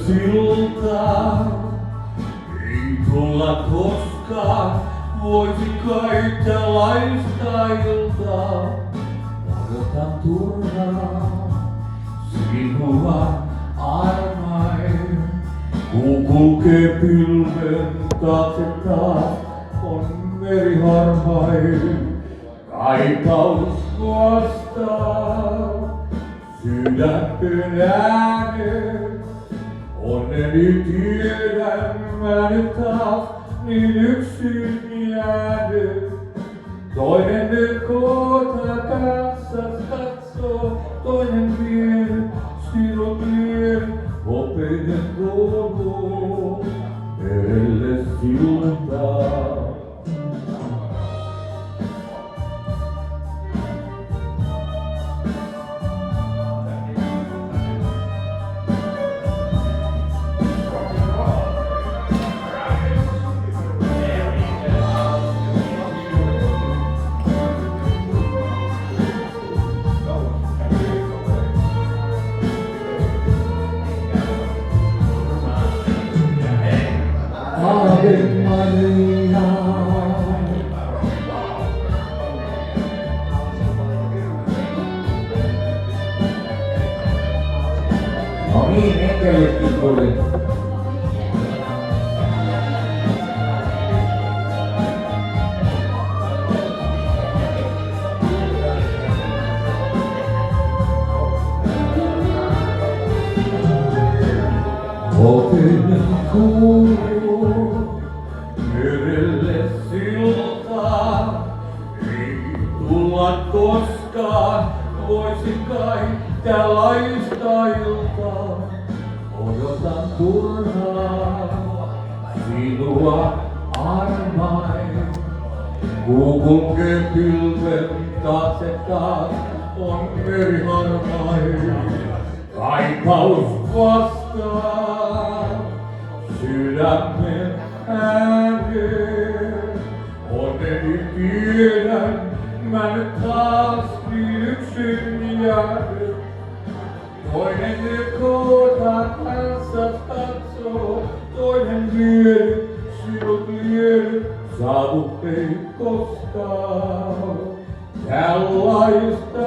siltaa, ei tulla koskaan, voisi kai tällaista iltaa. Odotan turhaa sinua armain, kun kulkee pilven taakse taas on meri harmain. Kaipaus vastaa sydämen äänen, onneni tiedän mä nyt taas niin yksin jäänyt. Toinen nyt koota kanssas katsoo, toinen vie sinut vie, hopeinen koulu merelle siltaa. Ave Maria. No niin, enkelitkin tuli. Hopeinen kuulu merelle siltaan, ei tulla koskaan, voisi kai tällaista iltaa. Odotan turhaa sinua armain, kun kulkee pilven taakse taas on meri harmain. Kaipaus vastaa sydämen äänen, onneni tiedän mä nyt taas niin yksin jäänyt. Toinen nyt koota kanssas katsoo, toinen vie sinut vie, saavut ei koskaan tällaista